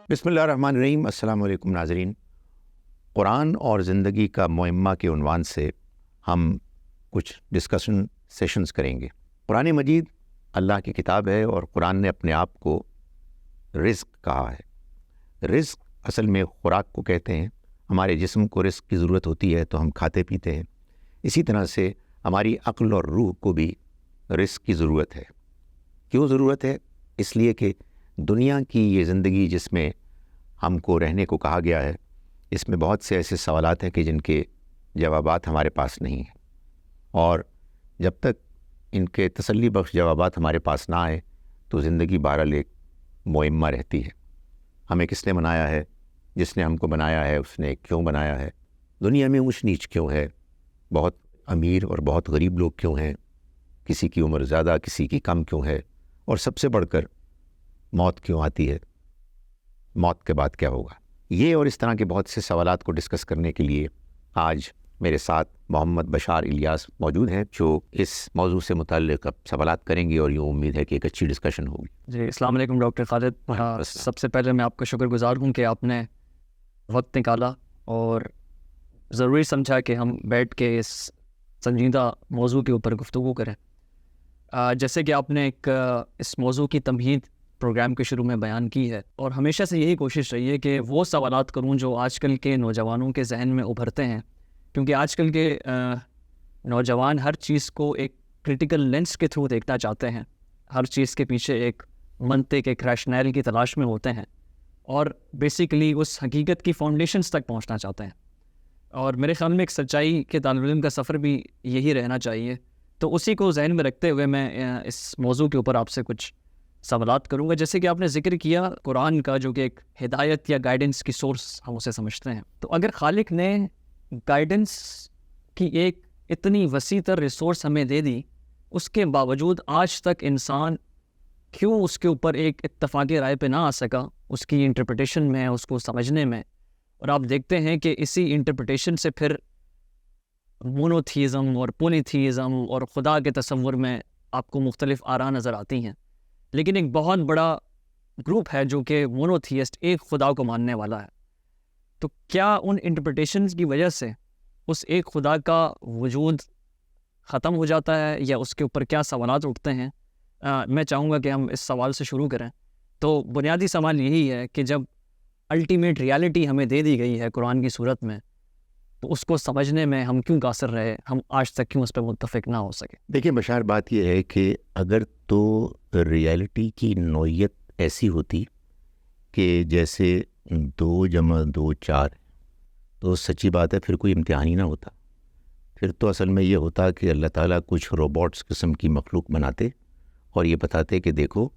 بسم اللہ الرحمن الرحیم۔ السلام علیکم ناظرین۔ قرآن اور زندگی کا معمہ کے عنوان سے ہم کچھ ڈسکشن سیشنز کریں گے۔ قرآن مجید اللہ کی کتاب ہے اور قرآن نے اپنے آپ کو رزق کہا ہے۔ رزق اصل میں خوراک کو کہتے ہیں۔ ہمارے جسم کو رزق کی ضرورت ہوتی ہے تو ہم کھاتے پیتے ہیں، اسی طرح سے ہماری عقل اور روح کو بھی رزق کی ضرورت ہے۔ کیوں ضرورت ہے؟ اس لیے کہ دنیا کی یہ زندگی جس میں ہم کو رہنے کو کہا گیا ہے، اس میں بہت سے ایسے سوالات ہیں کہ جن کے جوابات ہمارے پاس نہیں ہیں، اور جب تک ان کے تسلی بخش جوابات ہمارے پاس نہ آئے تو زندگی بہرحال ایک معمہ رہتی ہے۔ ہمیں کس نے بنایا ہے؟ جس نے ہم کو بنایا ہے اس نے کیوں بنایا ہے؟ دنیا میں اونچ نیچ کیوں ہے؟ بہت امیر اور بہت غریب لوگ کیوں ہیں؟ کسی کی عمر زیادہ کسی کی کم کیوں ہے؟ اور سب سے بڑھ کر موت کیوں آتی ہے؟ موت کے بعد کیا ہوگا؟ یہ اور اس طرح کے بہت سے سوالات کو ڈسکس کرنے کے لیے آج میرے ساتھ محمد بشار الیاس موجود ہیں، جو اس موضوع سے متعلق اب سوالات کریں گے، اور یہ امید ہے کہ ایک اچھی ڈسکشن ہوگی۔ جی السلام علیکم ڈاکٹر خالد۔ سب سے پہلے میں آپ کا شکر گزار ہوں کہ آپ نے وقت نکالا اور ضروری سمجھا کہ ہم بیٹھ کے اس سنجیدہ موضوع کے اوپر گفتگو کریں۔ جیسے کہ آپ نے ایک اس موضوع کی تمہید پروگرام کے شروع میں بیان کی ہے، اور ہمیشہ سے یہی کوشش رہی ہے کہ وہ سوالات کروں جو آج کل کے نوجوانوں کے ذہن میں ابھرتے ہیں، کیونکہ آج کل کے نوجوان ہر چیز کو ایک کرٹیکل لینس کے تھرو دیکھنا چاہتے ہیں، ہر چیز کے پیچھے ایک منطق، ایک ریشنل کی تلاش میں ہوتے ہیں، اور بیسیکلی اس حقیقت کی فاؤنڈیشنز تک پہنچنا چاہتے ہیں۔ اور میرے خیال میں ایک سچائی کے طالب علم کا سفر بھی یہی رہنا چاہیے۔ تو اسی کو ذہن میں رکھتے ہوئے میں اس موضوع کے اوپر آپ سے کچھ سوالات کروں گا۔ جیسے کہ آپ نے ذکر کیا قرآن کا، جو کہ ایک ہدایت یا گائیڈنس کی سورس ہم اسے سمجھتے ہیں، تو اگر خالق نے گائیڈنس کی ایک اتنی وسیع تر ریسورس ہمیں دے دی، اس کے باوجود آج تک انسان کیوں اس کے اوپر ایک اتفاقی رائے پہ نہ آ سکا اس کی انٹرپریٹیشن میں، اس کو سمجھنے میں؟ اور آپ دیکھتے ہیں کہ اسی انٹرپریٹیشن سے پھر مونوتھیزم اور پولیتھیزم اور خدا کے تصور میں آپ کو مختلف آراء نظر آتی ہیں، لیکن ایک بہت بڑا گروپ ہے جو کہ مونوتھیسٹ، ایک خدا کو ماننے والا ہے۔ تو کیا ان انٹرپریٹیشنز کی وجہ سے اس ایک خدا کا وجود ختم ہو جاتا ہے، یا اس کے اوپر کیا سوالات اٹھتے ہیں؟ میں چاہوں گا کہ ہم اس سوال سے شروع کریں۔ تو بنیادی سوال یہی ہے کہ جب الٹیمیٹ ریالٹی ہمیں دے دی گئی ہے قرآن کی صورت میں، تو اس کو سمجھنے میں ہم کیوں قاصر رہے؟ ہم آج تک کیوں اس پہ متفق نہ ہو سکے؟ دیکھیں بشار، بات یہ ہے کہ اگر تو ریالٹی کی نوعیت ایسی ہوتی کہ جیسے 2 + 2 = 4، تو سچی بات ہے پھر کوئی امتحان ہی نہ ہوتا۔ پھر تو اصل میں یہ ہوتا کہ اللہ تعالیٰ کچھ روبوٹس قسم کی مخلوق بناتے اور یہ بتاتے کہ دیکھو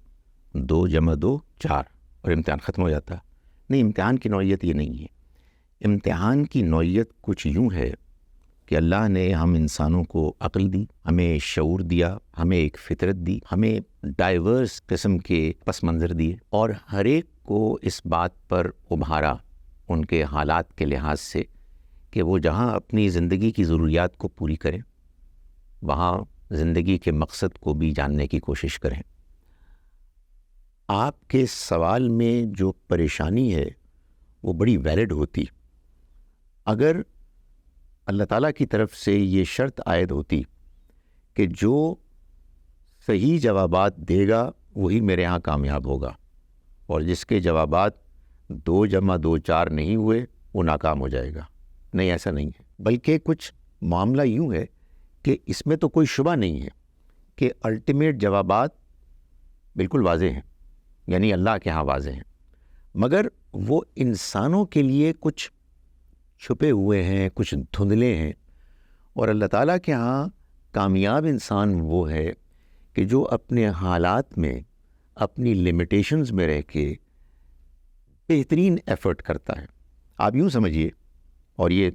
2 + 2 = 4، اور امتحان ختم ہو جاتا۔ نہیں، امتحان کی نوعیت یہ نہیں ہے۔ امتحان کی نوعیت کچھ یوں ہے کہ اللہ نے ہم انسانوں کو عقل دی، ہمیں شعور دیا، ہمیں ایک فطرت دی، ہمیں ڈائیورس قسم کے پس منظر دیے، اور ہر ایک کو اس بات پر ابھارا ان کے حالات کے لحاظ سے کہ وہ جہاں اپنی زندگی کی ضروریات کو پوری کریں، وہاں زندگی کے مقصد کو بھی جاننے کی کوشش کریں۔ آپ کے سوال میں جو پریشانی ہے وہ بڑی ویلڈ ہوتی اگر اللہ تعالیٰ کی طرف سے یہ شرط عائد ہوتی کہ جو صحیح جوابات دے گا وہی میرے ہاں کامیاب ہوگا، اور جس کے جوابات 2 + 2 = 4 نہیں ہوئے وہ ناکام ہو جائے گا۔ نہیں، ایسا نہیں ہے، بلکہ کچھ معاملہ یوں ہے کہ اس میں تو کوئی شبہ نہیں ہے کہ الٹیمیٹ جوابات بالکل واضح ہیں، یعنی اللہ کے ہاں واضح ہیں، مگر وہ انسانوں کے لیے کچھ چھپے ہوئے ہیں، کچھ دھندلے ہیں۔ اور اللہ تعالیٰ کے ہاں کامیاب انسان وہ ہے کہ جو اپنے حالات میں، اپنی لمیٹیشنز میں رہ کے بہترین ایفرٹ کرتا ہے۔ آپ یوں سمجھیے، اور یہ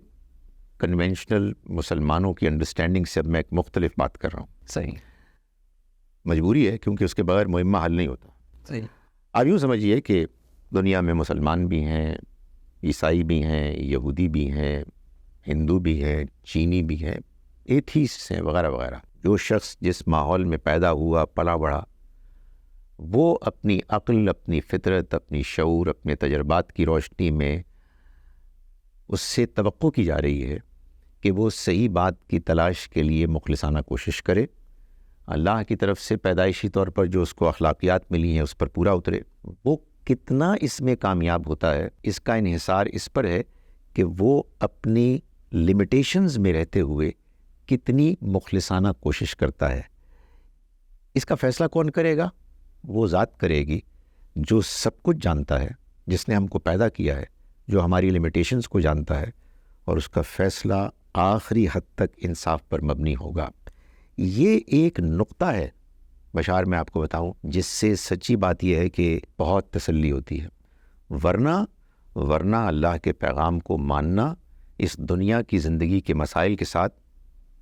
کنونشنل مسلمانوں کی انڈرسٹینڈنگ سے اب میں ایک مختلف بات کر رہا ہوں، صحیح، مجبوری ہے کیونکہ اس کے بغیر معمہ حل نہیں ہوتا۔ صحیح، آپ یوں سمجھیے کہ دنیا میں مسلمان بھی ہیں، عیسائی بھی ہیں، یہودی بھی ہیں، ہندو بھی ہیں، چینی بھی ہیں، ایتھیسٹ ہیں، وغیرہ وغیرہ۔ جو شخص جس ماحول میں پیدا ہوا، پلا بڑھا، وہ اپنی عقل، اپنی فطرت، اپنی شعور، اپنے تجربات کی روشنی میں اس سے توقع کی جا رہی ہے کہ وہ صحیح بات کی تلاش کے لیے مخلصانہ کوشش کرے، اللہ کی طرف سے پیدائشی طور پر جو اس کو اخلاقیات ملی ہیں اس پر پورا اترے. وہ کتنا اس میں کامیاب ہوتا ہے، اس کا انحصار اس پر ہے کہ وہ اپنی لمیٹیشنز میں رہتے ہوئے کتنی مخلصانہ کوشش کرتا ہے. اس کا فیصلہ کون کرے گا؟ وہ ذات کرے گی جو سب کچھ جانتا ہے، جس نے ہم کو پیدا کیا ہے، جو ہماری لمیٹیشنز کو جانتا ہے، اور اس کا فیصلہ آخری حد تک انصاف پر مبنی ہوگا. یہ ایک نقطہ ہے بشار، میں آپ کو بتاؤں، جس سے سچی بات یہ ہے کہ بہت تسلی ہوتی ہے. ورنہ اللہ کے پیغام کو ماننا اس دنیا کی زندگی کے مسائل کے ساتھ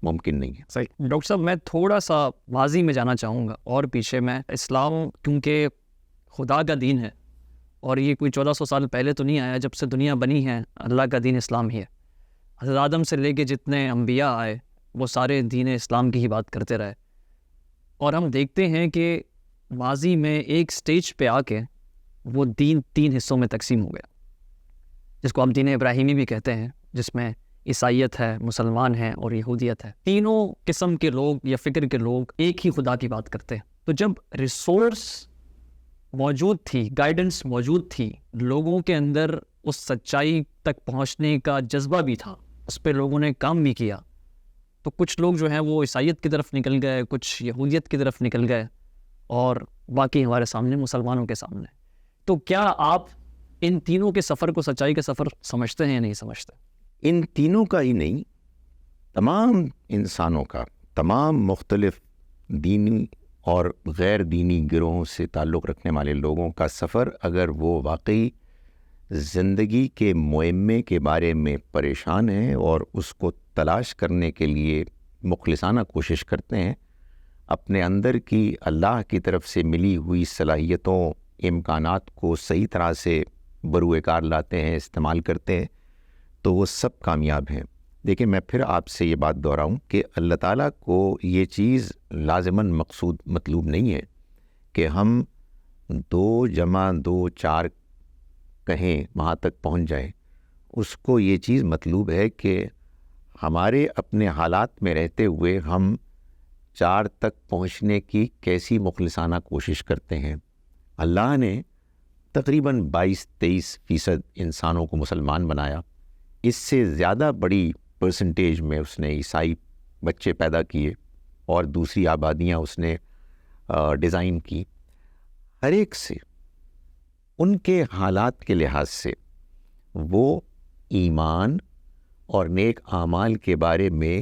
ممکن نہیں ہے. صحیح. ڈاکٹر صاحب میں تھوڑا سا ماضی میں جانا چاہوں گا اور پیچھے میں. اسلام کیونکہ خدا کا دین ہے اور یہ کوئی 1400 سال پہلے تو نہیں آیا، جب سے دنیا بنی ہے اللہ کا دین اسلام ہی ہے. حضرت آدم سے لے کے جتنے انبیاء آئے وہ سارے دین اسلام کی ہی بات کرتے رہے. اور ہم دیکھتے ہیں کہ ماضی میں ایک سٹیج پہ آ کے وہ دین 3 حصوں میں تقسیم ہو گیا، جس کو ہم دین ابراہیمی بھی کہتے ہیں، جس میں عیسائیت ہے، مسلمان ہیں اور یہودیت ہے. تینوں قسم کے لوگ یا فکر کے لوگ ایک ہی خدا کی بات کرتے ہیں. تو جب ریسورس موجود تھی، گائیڈنس موجود تھی، لوگوں کے اندر اس سچائی تک پہنچنے کا جذبہ بھی تھا، اس پہ لوگوں نے کام بھی کیا، تو کچھ لوگ جو ہیں وہ عیسائیت کی طرف نکل گئے، کچھ یہودیت کی طرف نکل گئے، اور باقی ہمارے سامنے مسلمانوں کے سامنے. تو کیا آپ ان تینوں کے سفر کو سچائی کا سفر سمجھتے ہیں یا نہیں سمجھتے؟ ان تینوں کا ہی نہیں، تمام انسانوں کا، تمام مختلف دینی اور غیر دینی گروہوں سے تعلق رکھنے والے لوگوں کا سفر، اگر وہ واقعی زندگی کے معمے کے بارے میں پریشان ہیں اور اس کو تلاش کرنے کے لیے مخلصانہ کوشش کرتے ہیں، اپنے اندر کی اللہ کی طرف سے ملی ہوئی صلاحیتوں، امکانات کو صحیح طرح سے بروئے کار لاتے ہیں، استعمال کرتے ہیں، تو وہ سب کامیاب ہیں. دیکھیں، میں پھر آپ سے یہ بات دہراؤں کہ اللہ تعالیٰ کو یہ چیز لازماً مقصود مطلوب نہیں ہے کہ ہم 2 + 2 4 کہیں وہاں تک پہنچ جائیں. اس کو یہ چیز مطلوب ہے کہ ہمارے اپنے حالات میں رہتے ہوئے ہم 4 تک پہنچنے کی کیسی مخلصانہ کوشش کرتے ہیں. اللہ نے تقریباً 22-23% انسانوں کو مسلمان بنایا. اس سے زیادہ بڑی پرسنٹیج میں اس نے عیسائی بچے پیدا کیے اور دوسری آبادیاں اس نے ڈیزائن کی. ہر ایک سے ان کے حالات کے لحاظ سے وہ ایمان اور نیک اعمال کے بارے میں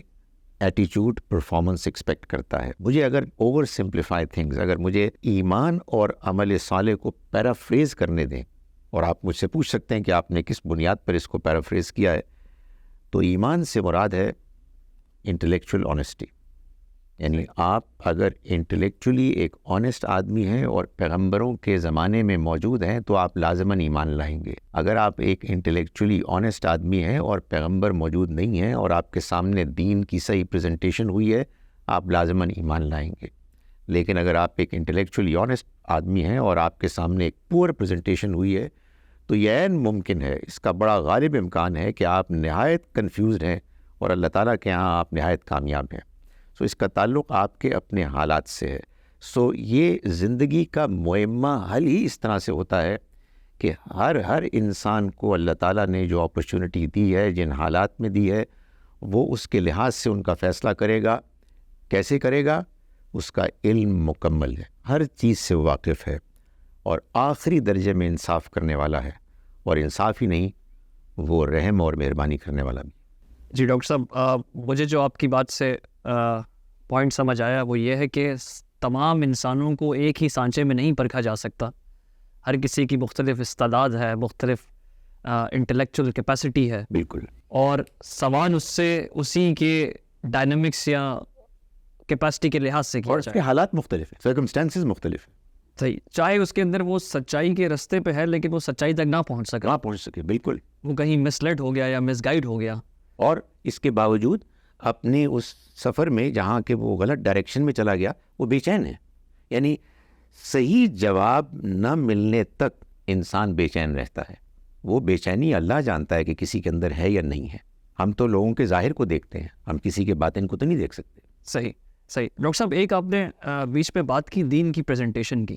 ایٹیچیوڈ، پرفارمنس ایکسپیکٹ کرتا ہے. مجھے اگر اوور سمپلیفائی تھنگز، اگر مجھے ایمان اور عمل صالح کو پیرافریز کرنے دیں، اور آپ مجھ سے پوچھ سکتے ہیں کہ آپ نے کس بنیاد پر اس کو پیرافریز کیا ہے، تو ایمان سے مراد ہے انٹلیکچوئل آنیسٹی. یعنی آپ اگر انٹلیکچولی ایک آنیسٹ آدمی ہیں اور پیغمبروں کے زمانے میں موجود ہیں تو آپ لازماً ایمان لائیں گے. اگر آپ ایک انٹلیکچولی آنیسٹ آدمی ہیں اور پیغمبر موجود نہیں ہیں اور آپ کے سامنے دین کی صحیح پریزنٹیشن ہوئی ہے، آپ لازماً ایمان لائیں گے. لیکن اگر آپ ایک انٹلیکچولی آنیسٹ آدمی ہیں اور آپ کے سامنے ایک پور پریزنٹیشن ہوئی ہے، تو یہ عین ممکن ہے، اس کا بڑا غالب امکان ہے کہ آپ نہایت کنفیوزڈ ہیں اور اللہ تعالیٰ کے ہاں آپ نہایت کامیاب ہیں. سو اس کا تعلق آپ کے اپنے حالات سے ہے. سو یہ زندگی کا معمہ حل ہی اس طرح سے ہوتا ہے کہ ہر انسان کو اللہ تعالیٰ نے جو اپرچونٹی دی ہے، جن حالات میں دی ہے، وہ اس کے لحاظ سے ان کا فیصلہ کرے گا. کیسے کرے گا؟ اس کا علم مکمل ہے، ہر چیز سے واقف ہے، اور آخری درجے میں انصاف کرنے والا ہے. اور انصاف ہی نہیں، وہ رحم اور مہربانی کرنے والا بھی. جی ڈاکٹر صاحب، مجھے جو آپ کی بات سے پوائنٹ سمجھ آیا وہ یہ ہے کہ تمام انسانوں کو ایک ہی سانچے میں نہیں پرکھا جا سکتا. ہر کسی کی مختلف استعداد ہے، مختلف انٹلیکچوئل کیپیسٹی ہے. بالکل. اور سوال اس سے اسی کے ڈائنامکس یا کیپیسٹی کے لحاظ سے کیا اور اس کے حالات مختلف ہیں، سرکمسٹانسز مختلف ہیں. صحیح. چاہے اس کے اندر وہ سچائی کے رستے پہ ہے لیکن وہ سچائی تک نہ پہنچ سکے. بالکل. وہ کہیں مس لیڈ ہو گیا یا مس گائیڈ ہو گیا. اور اس کے باوجود اپنے اس سفر میں جہاں کہ وہ غلط ڈائریکشن میں چلا گیا، وہ بے چین ہے. یعنی صحیح جواب نہ ملنے تک انسان بے چین رہتا ہے. وہ بے چینی اللہ جانتا ہے کہ کسی کے اندر ہے یا نہیں ہے. ہم تو لوگوں کے ظاہر کو دیکھتے ہیں, ہم کسی کے باطن کو تو نہیں دیکھ سکتے. صحیح. ڈاکٹر صاحب ایک آپ نے بیچ میں بات کی دین کی پریزنٹیشن کی,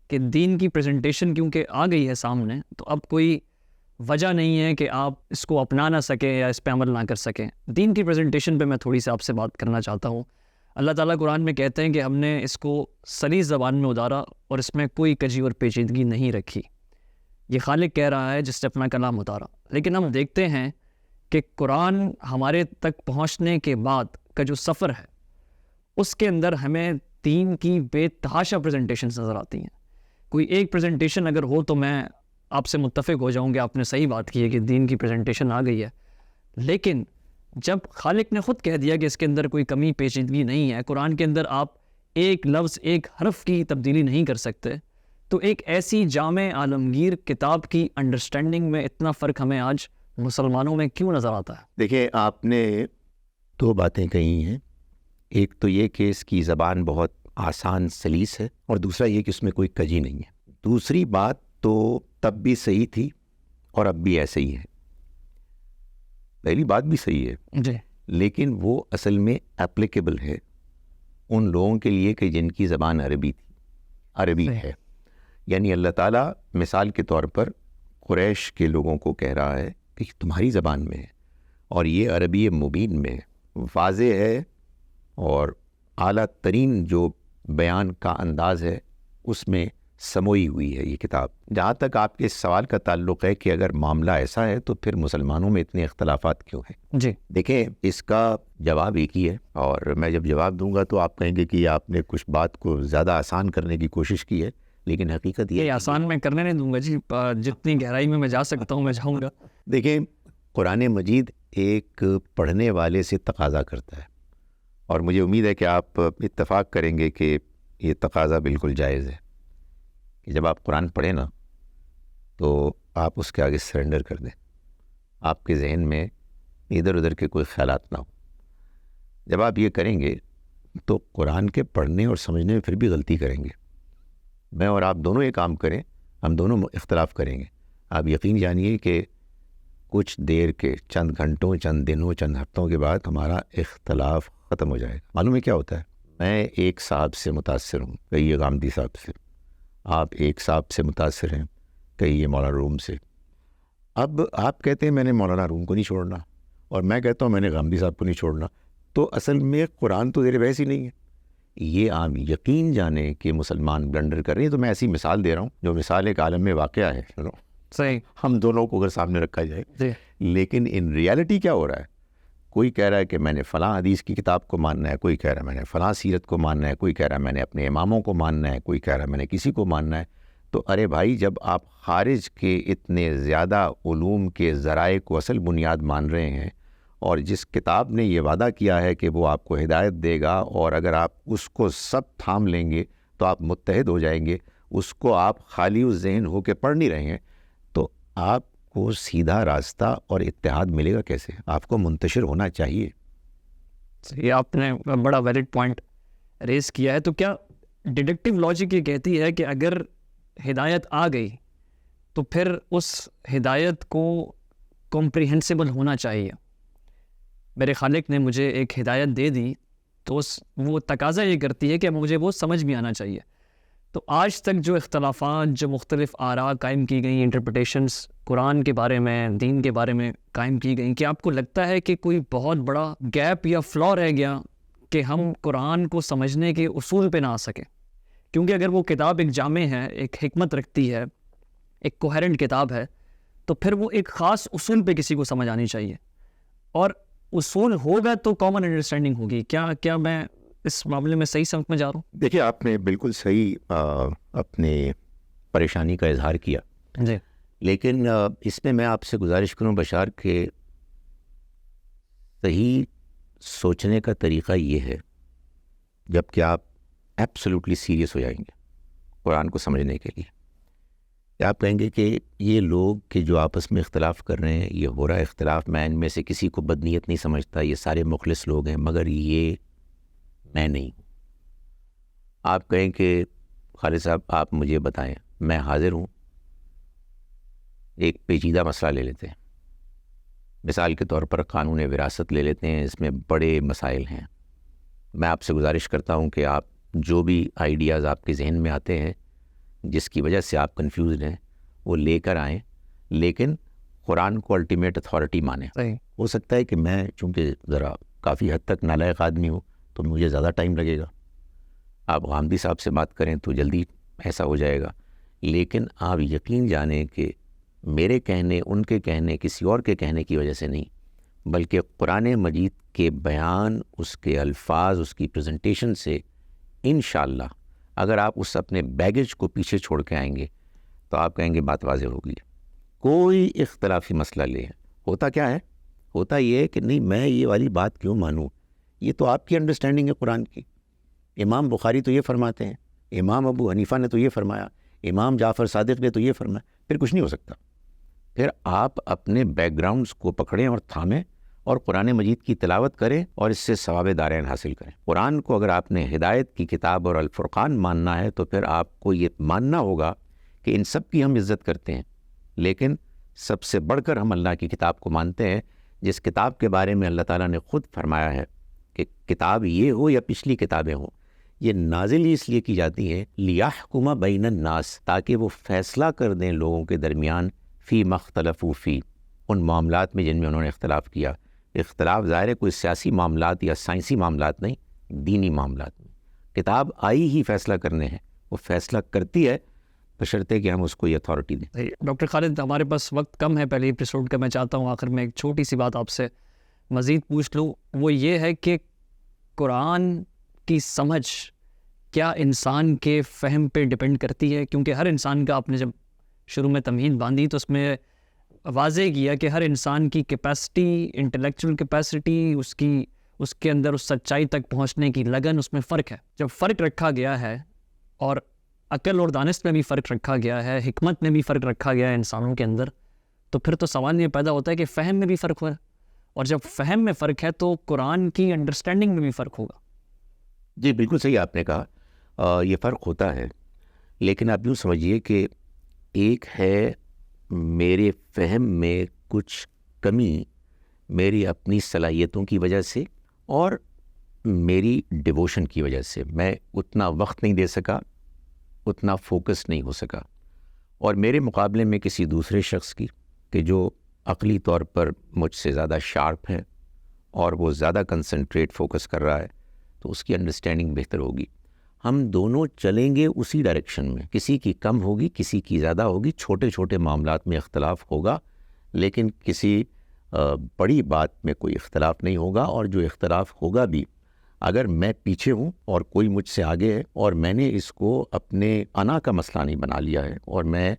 کہ دین کی پریزنٹیشن کیونکہ آ گئی ہے سامنے تو اب کوئی وجہ نہیں ہے کہ آپ اس کو اپنا نہ سکیں یا اس پہ عمل نہ کر سکیں. دین کی پریزنٹیشن پہ میں تھوڑی سی آپ سے بات کرنا چاہتا ہوں. اللہ تعالیٰ قرآن میں کہتے ہیں کہ ہم نے اس کو سلیس زبان میں اتارا اور اس میں کوئی کجی اور پیچیدگی نہیں رکھی. یہ خالق کہہ رہا ہے جس نے اپنا کلام اتارا. لیکن ہم دیکھتے ہیں کہ قرآن ہمارے تک پہنچنے کے بعد کا جو سفر ہے اس کے اندر ہمیں دین کی بے تحاشا پریزنٹیشنز نظر آتی ہیں. کوئی ایک پریزنٹیشن اگر ہو تو میں آپ سے متفق ہو جاؤں گا, آپ نے صحیح بات کی ہے کہ دین کی پریزنٹیشن آ گئی ہے. لیکن جب خالق نے خود کہہ دیا کہ اس کے اندر کوئی کمی پیچیدگی نہیں ہے, قرآن کے اندر آپ ایک لفظ ایک حرف کی تبدیلی نہیں کر سکتے, تو ایک ایسی جامع عالمگیر کتاب کی انڈرسٹینڈنگ میں اتنا فرق ہمیں آج مسلمانوں میں کیوں نظر آتا ہے؟ دیکھیں, آپ نے دو باتیں کہی ہیں. ایک تو یہ کہ اس کی زبان بہت آسان سلیس ہے, اور دوسرا یہ کہ اس میں کوئی کجی نہیں ہے. دوسری بات تو تب بھی صحیح تھی اور اب بھی ایسے ہی ہے. پہلی بات بھی صحیح ہے جی, لیکن وہ اصل میں اپلیکیبل ہے ان لوگوں کے لیے کہ جن کی زبان عربی ہے. یعنی اللہ تعالیٰ مثال کے طور پر قریش کے لوگوں کو کہہ رہا ہے کہ تمہاری زبان میں ہے اور یہ عربی مبین میں واضح ہے, اور اعلیٰ ترین جو بیان کا انداز ہے اس میں سموئی ہوئی ہے یہ کتاب. جہاں تک آپ کے اس سوال کا تعلق ہے کہ اگر معاملہ ایسا ہے تو پھر مسلمانوں میں اتنے اختلافات کیوں ہیں؟ جی, دیکھیں, اس کا جواب ایک ہی ہے, اور میں جب جواب دوں گا تو آپ کہیں گے کہ آپ نے کچھ بات کو زیادہ آسان کرنے کی کوشش کی ہے, لیکن حقیقت یہ آسان میں کرنے نہیں دوں گا جی, جتنی گہرائی میں جا سکتا ہوں میں جاؤں گا. دیکھیں, قرآن مجید ایک پڑھنے والے سے تقاضا کرتا ہے, اور مجھے امید ہے کہ آپ اتفاق کریں گے کہ یہ تقاضا بالکل جائز ہے کہ جب آپ قرآن پڑھیں نا تو آپ اس کے آگے سرنڈر کر دیں. آپ کے ذہن میں ادھر ادھر کے کوئی خیالات نہ ہو. جب آپ یہ کریں گے تو قرآن کے پڑھنے اور سمجھنے میں پھر بھی غلطی کریں گے. میں اور آپ دونوں یہ کام کریں, ہم دونوں اختلاف کریں گے. آپ یقین جانیے کہ کچھ دیر کے, چند گھنٹوں, چند دنوں, چند ہفتوں کے بعد ہمارا اختلاف ختم ہو جائے گا. معلوم ہے کیا ہوتا ہے؟ میں ایک صاحب سے متاثر ہوں, کئی یہ غامدی صاحب سے, آپ ایک صاحب سے متاثر ہیں, کئی یہ مولانا روم سے. اب آپ کہتے ہیں میں نے مولانا روم کو نہیں چھوڑنا, اور میں کہتا ہوں میں نے غامدی صاحب کو نہیں چھوڑنا, تو اصل میں قرآن تو زیر بحث ہی نہیں ہے. یہ عام یقین جانے کہ مسلمان بلنڈر کر رہے ہیں. تو میں ایسی مثال دے رہا ہوں جو مثال ایک عالم میں واقعہ ہے, صحیح, ہم دونوں کو اگر سامنے رکھا جائے. جی, لیکن ان ریالٹی کیا ہو رہا ہے؟ کوئی کہہ رہا ہے کہ میں نے فلاں حدیث کی کتاب کو ماننا ہے, کوئی کہہ رہا ہے میں نے فلاں سیرت کو ماننا ہے, کوئی کہہ رہا ہے میں نے اپنے اماموں کو ماننا ہے, کوئی کہہ رہا ہے میں نے کسی کو ماننا ہے. تو ارے بھائی, جب آپ خارج کے اتنے زیادہ علوم کے ذرائع کو اصل بنیاد مان رہے ہیں, اور جس کتاب نے یہ وعدہ کیا ہے کہ وہ آپ کو ہدایت دے گا, اور اگر آپ اس کو سب تھام لیں گے تو آپ متحد ہو جائیں گے, اس کو آپ خالی اس ذہن ہو کے پڑھ نہیں رہے ہیں, تو آپ کو سیدھا راستہ اور اتحاد ملے گا کیسے؟ آپ کو منتشر ہونا چاہیے. یہ آپ نے بڑا ویلڈ پوائنٹ ریز کیا ہے. تو کیا ڈیڈکٹیو لاجک یہ کہتی ہے کہ اگر ہدایت آ گئی تو پھر اس ہدایت کو کمپریہنسیبل ہونا چاہیے؟ میرے خالق نے مجھے ایک ہدایت دے دی تو وہ تقاضا یہ کرتی ہے کہ مجھے وہ سمجھ بھی آنا چاہیے. تو آج تک جو اختلافات, جو مختلف آراء قائم کی گئیں, انٹرپریٹیشنز قرآن کے بارے میں, دین کے بارے میں قائم کی گئیں, کیا آپ کو لگتا ہے کہ کوئی بہت بڑا گیپ یا فلا رہ گیا کہ ہم قرآن کو سمجھنے کے اصول پہ نہ آ سکیں؟ کیونکہ اگر وہ کتاب ایک جامع ہے, ایک حکمت رکھتی ہے, ایک کوہرنٹ کتاب ہے, تو پھر وہ ایک خاص اصول پہ کسی کو سمجھ آنی چاہیے, اور اصول ہوگا تو کامن انڈرسٹینڈنگ ہوگی. کیا میں اس معاملے میں صحیح سمجھ میں جا رہا ہوں؟ دیکھیے, آپ نے بالکل صحیح اپنے پریشانی کا اظہار کیا, جی, لیکن اس میں آپ سے گزارش کروں بشار کہ صحیح سوچنے کا طریقہ یہ ہے, جب کہ آپ ایبسلیوٹلی سیریس ہو جائیں گے قرآن کو سمجھنے کے لیے, آپ کہیں گے کہ یہ لوگ کہ جو آپس میں اختلاف کر رہے ہیں, یہ ہو رہا اختلاف, میں ان میں سے کسی کو بدنیت نہیں سمجھتا, یہ سارے مخلص لوگ ہیں, مگر یہ میں نہیں ہوں. آپ کہیں کہ خالد صاحب آپ مجھے بتائیں، میں حاضر ہوں، ایک پیچیدہ مسئلہ لے لیتے ہیں، مثال کے طور پر قانون وراثت لے لیتے ہیں، اس میں بڑے مسائل ہیں. میں آپ سے گزارش کرتا ہوں کہ آپ جو بھی آئیڈیاز آپ کے ذہن میں آتے ہیں جس کی وجہ سے آپ کنفیوزڈ ہیں وہ لے کر آئیں، لیکن قرآن کو الٹیمیٹ اتھارٹی مانیں. ہو سکتا ہے کہ میں چونکہ ذرا کافی حد تک نالائق آدمی ہوں تو مجھے زیادہ ٹائم لگے گا، آپ غامدی صاحب سے بات کریں تو جلدی ایسا ہو جائے گا، لیکن آپ یقین جانیں کہ میرے کہنے، ان کے کہنے، کسی اور کے کہنے کی وجہ سے نہیں، بلکہ قرآن مجید کے بیان، اس کے الفاظ، اس کی پریزنٹیشن سے انشاءاللہ اگر آپ اس اپنے بیگیج کو پیچھے چھوڑ کے آئیں گے تو آپ کہیں گے بات واضح ہوگی. کوئی اختلافی مسئلہ لے، ہوتا کیا ہے؟ ہوتا یہ ہے کہ نہیں میں یہ والی بات کیوں مانوں، یہ تو آپ کی انڈرسٹینڈنگ ہے قرآن کی. امام بخاری تو یہ فرماتے ہیں، امام ابو حنیفہ نے تو یہ فرمایا، امام جعفر صادق نے تو یہ فرمایا، پھر کچھ نہیں ہو سکتا. پھر آپ اپنے بیک گراؤنڈز کو پکڑیں اور تھامیں اور قرآن مجید کی تلاوت کریں اور اس سے ثواب دارین حاصل کریں. قرآن کو اگر آپ نے ہدایت کی کتاب اور الفرقان ماننا ہے تو پھر آپ کو یہ ماننا ہوگا کہ ان سب کی ہم عزت کرتے ہیں، لیکن سب سے بڑھ کر ہم اللہ کی کتاب کو مانتے ہیں، جس کتاب کے بارے میں اللہ تعالیٰ نے خود فرمایا ہے کہ کتاب یہ ہو یا پچھلی کتابیں ہوں، یہ نازل ہی اس لیے کی جاتی ہے لیحکم بین الناس، تاکہ وہ فیصلہ کر دیں لوگوں کے درمیان فی مختلفوا فی، ان معاملات میں جن میں انہوں نے اختلاف کیا. اختلاف ظاہر ہے کوئی سیاسی معاملات یا سائنسی معاملات نہیں، دینی معاملات میں. کتاب آئی ہی فیصلہ کرنے ہیں، وہ فیصلہ کرتی ہے بشرطے کہ ہم اس کو یہ اتھارٹی دیں. ڈاکٹر خالد ہمارے پاس وقت کم ہے پہلے ایپیسوڈ کا، میں چاہتا ہوں آخر میں ایک چھوٹی سی بات آپ سے مزید پوچھ لوں، وہ یہ ہے کہ قرآن کی سمجھ کیا انسان کے فہم پہ ڈپینڈ کرتی ہے؟ کیونکہ ہر انسان کا، آپ نے جب شروع میں تمہید باندھی تو اس میں واضح کیا کہ ہر انسان کی کیپیسٹی، انٹلیکچوئل کیپیسٹی، اس کے اندر اس سچائی تک پہنچنے کی لگن، اس میں فرق ہے. جب فرق رکھا گیا ہے اور عقل اور دانست میں بھی فرق رکھا گیا ہے، حکمت میں بھی فرق رکھا گیا ہے انسانوں کے اندر، تو پھر تو سوال یہ پیدا ہوتا ہے کہ فہم میں بھی فرق ہوا ہے، اور جب فہم میں فرق ہے تو قرآن کی انڈرسٹینڈنگ میں بھی فرق ہوگا. جی بالکل صحیح آپ نے کہا، یہ فرق ہوتا ہے، لیکن آپ یوں سمجھیے کہ ایک ہے میرے فہم میں کچھ کمی میری اپنی صلاحیتوں کی وجہ سے اور میری ڈیووشن کی وجہ سے، میں اتنا وقت نہیں دے سکا، اتنا فوکس نہیں ہو سکا، اور میرے مقابلے میں کسی دوسرے شخص کی کہ جو عقلی طور پر مجھ سے زیادہ شارپ ہے اور وہ زیادہ کنسنٹریٹ فوکس کر رہا ہے تو اس کی انڈرسٹینڈنگ بہتر ہوگی. ہم دونوں چلیں گے اسی ڈائریکشن میں، کسی کی کم ہوگی، کسی کی زیادہ ہوگی، چھوٹے چھوٹے معاملات میں اختلاف ہوگا، لیکن کسی بڑی بات میں کوئی اختلاف نہیں ہوگا. اور جو اختلاف ہوگا بھی، اگر میں پیچھے ہوں اور کوئی مجھ سے آگے ہے اور میں نے اس کو اپنے انا کا مسئلہ نہیں بنا لیا ہے اور میں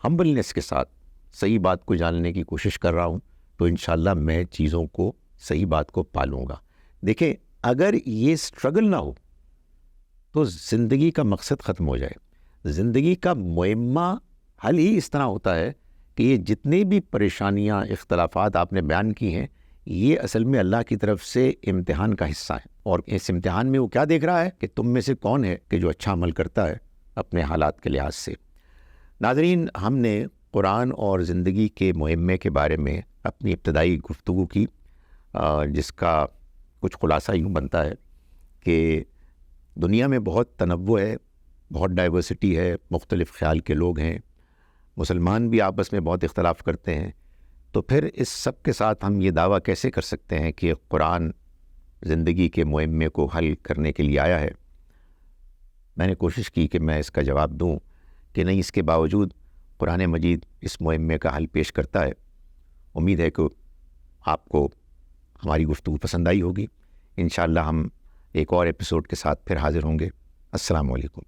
ہمبلنس کے ساتھ صحیح بات کو جاننے کی کوشش کر رہا ہوں، تو انشاءاللہ میں چیزوں کو، صحیح بات کو پالوں گا. دیکھیں اگر یہ اسٹرگل نہ ہو تو زندگی کا مقصد ختم ہو جائے. زندگی کا معمہ حل ہی اس طرح ہوتا ہے کہ یہ جتنے بھی پریشانیاں، اختلافات آپ نے بیان کی ہیں، یہ اصل میں اللہ کی طرف سے امتحان کا حصہ ہے، اور اس امتحان میں وہ کیا دیکھ رہا ہے کہ تم میں سے کون ہے کہ جو اچھا عمل کرتا ہے اپنے حالات کے لحاظ سے. ناظرین، ہم نے قرآن اور زندگی کے معمے کے بارے میں اپنی ابتدائی گفتگو کی، جس کا کچھ خلاصہ یوں بنتا ہے کہ دنیا میں بہت تنوع ہے، بہت ڈائیورسٹی ہے، مختلف خیال کے لوگ ہیں، مسلمان بھی آپس میں بہت اختلاف کرتے ہیں. تو پھر اس سب کے ساتھ ہم یہ دعویٰ کیسے کر سکتے ہیں کہ قرآن زندگی کے معمے کو حل کرنے کے لیے آیا ہے؟ میں نے کوشش کی کہ میں اس کا جواب دوں کہ نہیں، اس کے باوجود قرآن مجید اس معمے کا حل پیش کرتا ہے. امید ہے کہ آپ کو ہماری گفتگو پسند آئی ہوگی. انشاءاللہ ہم ایک اور ایپیسوڈ کے ساتھ پھر حاضر ہوں گے. السلام علیکم.